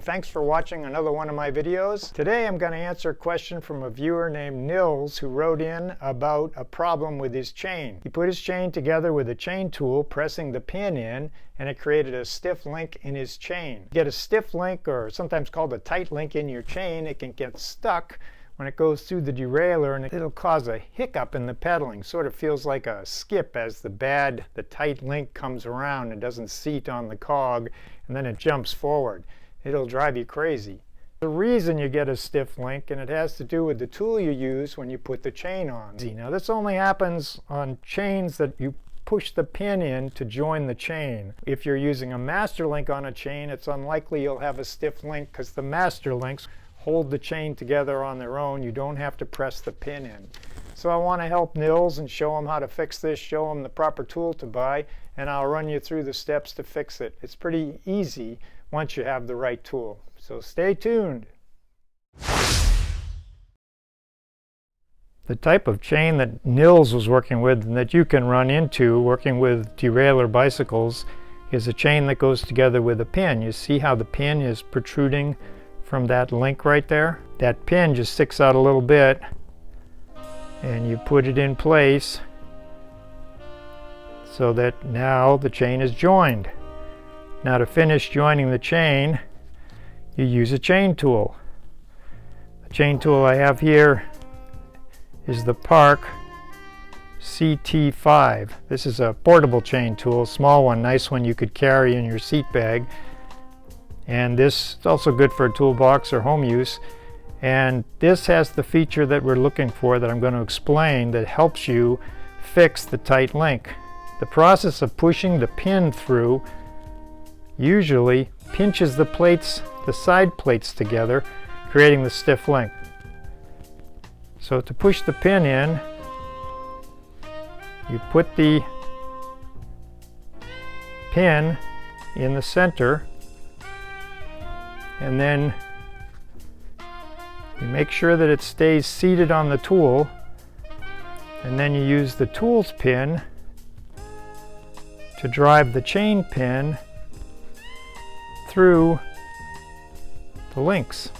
Thanks for watching another one of my videos. Today I'm going to answer a question from a viewer named Nils who wrote in about a problem with his chain. He put his chain together with a chain tool, pressing the pin in, and it created a stiff link in his chain. To get a stiff link, or sometimes called a tight link, in your chain, it can get stuck when it goes through the derailleur, and it'll cause a hiccup in the pedaling. Sort of feels like a skip as the tight link comes around and doesn't seat on the cog, and then it jumps forward. It'll drive you crazy. The reason you get a stiff link, and it has to do with the tool you use when you put the chain on. Now this only happens on chains that you push the pin in to join the chain. If you're using a master link on a chain, it's unlikely you'll have a stiff link because the master links hold the chain together on their own. You don't have to press the pin in. So I want to help Nils and show him how to fix this, show him the proper tool to buy, and I'll run you through the steps to fix it. It's pretty easy once you have the right tool. So stay tuned. The type of chain that Nils was working with and that you can run into working with derailleur bicycles is a chain that goes together with a pin. You see how the pin is protruding from that link right there? That pin just sticks out a little bit, and you put it in place so that now the chain is joined. Now to finish joining the chain, you use a chain tool. The chain tool I have here is the Park CT5. This is a portable chain tool, small one, nice one you could carry in your seat bag. And this is also good for a toolbox or home use. And this has the feature that we're looking for that I'm going to explain that helps you fix the tight link. The process of pushing the pin through usually pinches the plates, the side plates together, creating the stiff link. So to push the pin in, you put the pin in the center, and then you make sure that it stays seated on the tool, and then you use the tool's pin to drive the chain pin through the links.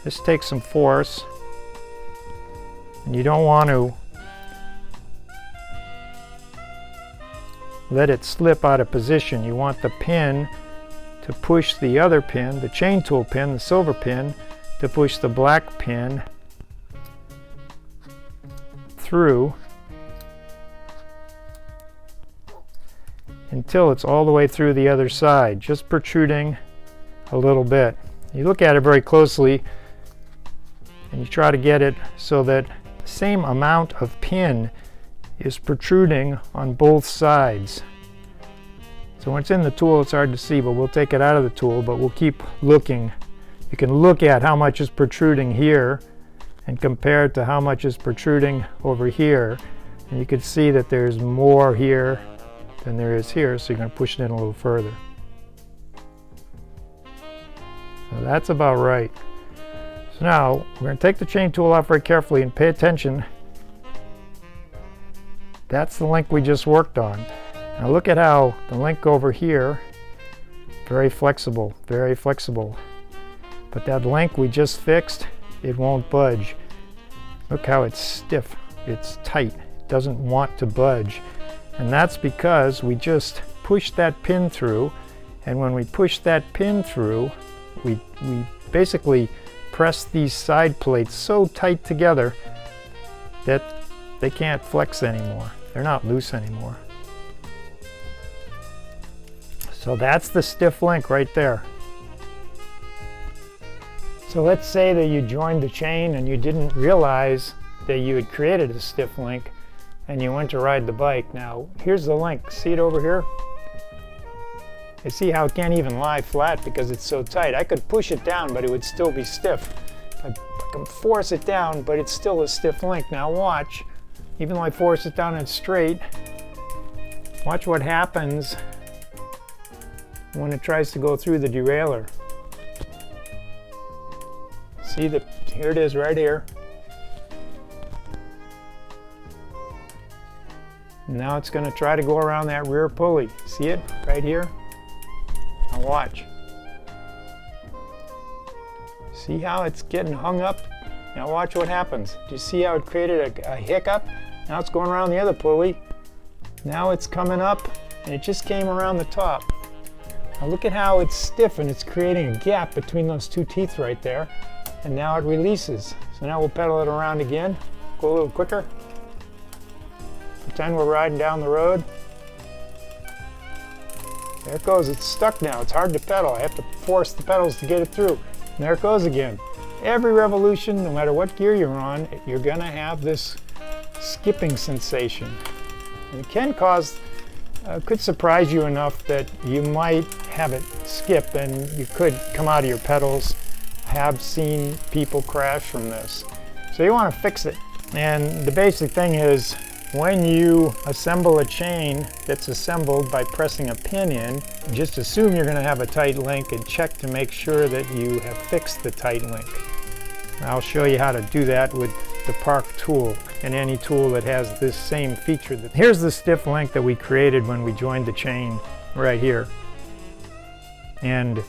This takes some force, and you don't want to let it slip out of position. You want the pin to push the other pin, the chain tool pin, the silver pin, to push the black pin through until it's all the way through the other side, just protruding a little bit. You look at it very closely and you try to get it so that the same amount of pin is protruding on both sides. So when it's in the tool, it's hard to see, but we'll take it out of the tool, but we'll keep looking. You can look at how much is protruding here and compare it to how much is protruding over here, and you can see that there's more here than there is here, so you're going to push it in a little further. So that's about right. So now we're going to take the chain tool off very carefully and pay attention. That's the link we just worked on. Now look at how the link over here, very flexible, very flexible. But that link we just fixed, it won't budge. Look how it's stiff, it's tight, it doesn't want to budge. And that's because we just pushed that pin through, and when we push that pin through, we basically press these side plates so tight together that they can't flex anymore. They're not loose anymore. So that's the stiff link right there. So let's say that you joined the chain and you didn't realize that you had created a stiff link, and you went to ride the bike. Now here's the link. See it over here? You see how it can't even lie flat because it's so tight. I could push it down, but it would still be stiff. I can force it down, but it's still a stiff link. Now watch. Even though I force it down and it's straight, watch what happens when it tries to go through the derailleur. See, here it is right here. Now it's going to try to go around that rear pulley. See it right here? Now watch. See how it's getting hung up? Now watch what happens. Do you see how it created a hiccup? Now it's going around the other pulley. Now it's coming up and it just came around the top. Now look at how it's stiff and it's creating a gap between those two teeth right there. And now it releases. So now we'll pedal it around again. Go a little quicker. Pretend we're riding down the road. There it goes. It's stuck now. It's hard to pedal. I have to force the pedals to get it through. And there it goes again. Every revolution, no matter what gear you're on, you're going to have this skipping sensation. And it can cause, could surprise you enough that you might have it skip and you could come out of your pedals. I have seen people crash from this. So you want to fix it. And the basic thing is, when you assemble a chain that's assembled by pressing a pin in, just assume you're going to have a tight link and check to make sure that you have fixed the tight link. I'll show you how to do that with the Park tool and any tool that has this same feature. Here's the stiff link that we created when we joined the chain right here. And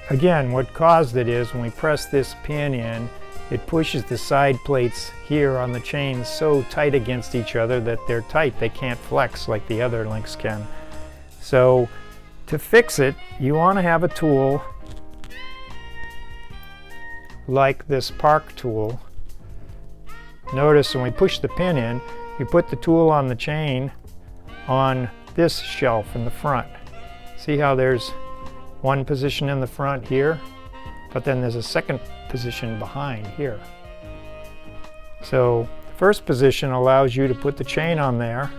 again, what caused it is when we press this pin in, it pushes the side plates here on the chain so tight against each other that they're tight. They can't flex like the other links can. So to fix it, you want to have a tool like this Park tool. Notice when we push the pin in, you put the tool on the chain on this shelf in the front. See how there's one position in the front here, but then there's a second position behind here. So the first position allows you to put the chain on there,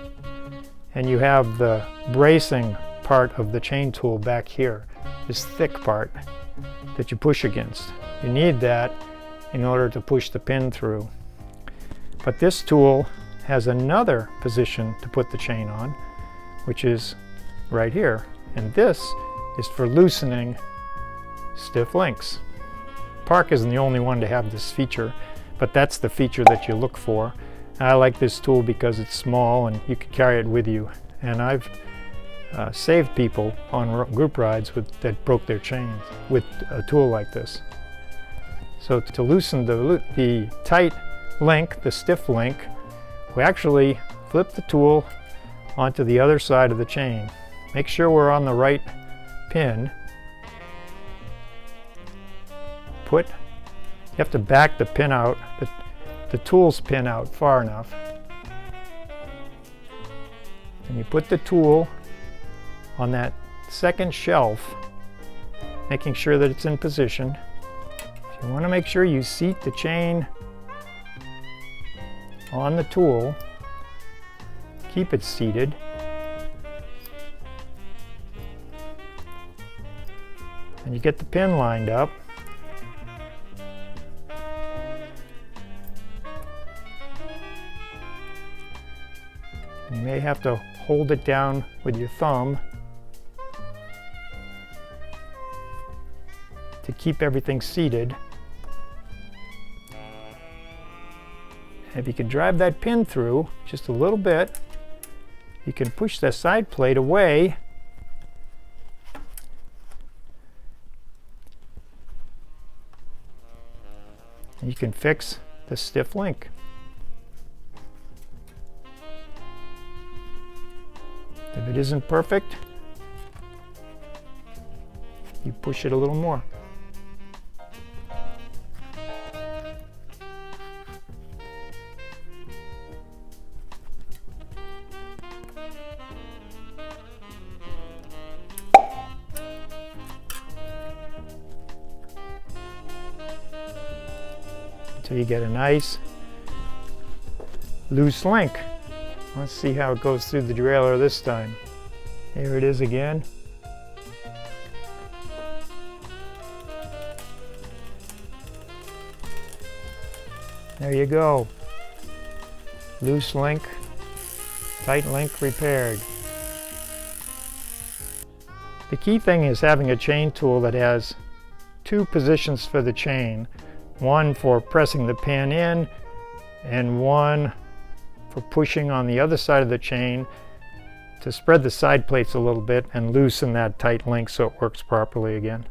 and you have the bracing part of the chain tool back here, this thick part that you push against. You need that in order to push the pin through. But this tool has another position to put the chain on, which is right here. And this is for loosening stiff links. Park isn't the only one to have this feature, but that's the feature that you look for. I like this tool because it's small and you can carry it with you. And I've saved people on group rides that broke their chains with a tool like this. So to loosen the tight link, the stiff link, we actually flip the tool onto the other side of the chain. Make sure we're on the right pin. You have to back the pin out, the tool's pin out far enough. And you put the tool on that second shelf, making sure that it's in position. You want to make sure you seat the chain on the tool. Keep it seated. And you get the pin lined up. You may have to hold it down with your thumb to keep everything seated. If you can drive that pin through just a little bit, you can push the side plate away and you can fix the stiff link. If it isn't perfect, you push it a little more. Until you get a nice loose link. Let's see how it goes through the derailleur this time. Here it is again. There you go. Loose link, tight link repaired. The key thing is having a chain tool that has two positions for the chain. One for pressing the pin in and one for pushing on the other side of the chain to spread the side plates a little bit and loosen that tight link so it works properly again.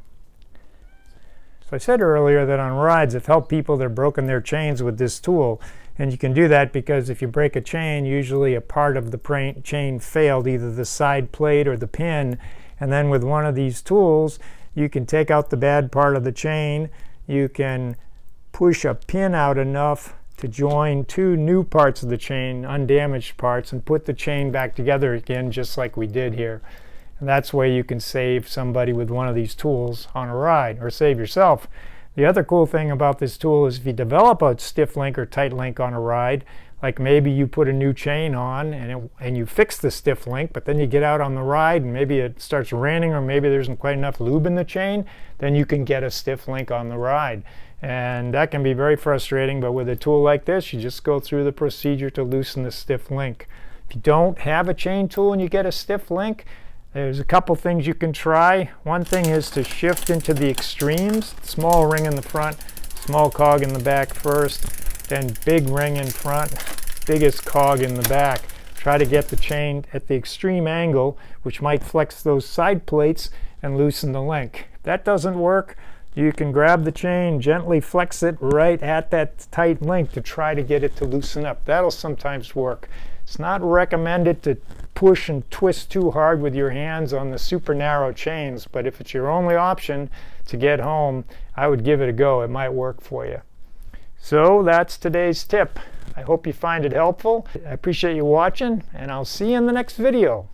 So I said earlier that on rides I've helped people that have broken their chains with this tool. And you can do that because if you break a chain, usually a part of the chain failed, either the side plate or the pin. And then with one of these tools, you can take out the bad part of the chain. You can push a pin out enough to join two new parts of the chain, undamaged parts, and put the chain back together again, just like we did here. And that's the way you can save somebody with one of these tools on a ride, or save yourself. The other cool thing about this tool is if you develop a stiff link or tight link on a ride, like maybe you put a new chain on and you fix the stiff link, but then you get out on the ride and maybe it starts raining or maybe there isn't quite enough lube in the chain, then you can get a stiff link on the ride. And that can be very frustrating, but with a tool like this, you just go through the procedure to loosen the stiff link. If you don't have a chain tool and you get a stiff link, there's a couple things you can try. One thing is to shift into the extremes. Small ring in the front, small cog in the back first, then big ring in front, biggest cog in the back. Try to get the chain at the extreme angle, which might flex those side plates and loosen the link. If that doesn't work, you can grab the chain, gently flex it right at that tight link to try to get it to loosen up. That'll sometimes work. It's not recommended to push and twist too hard with your hands on the super narrow chains, but if it's your only option to get home, I would give it a go. It might work for you. So that's today's tip. I hope you find it helpful. I appreciate you watching, and I'll see you in the next video.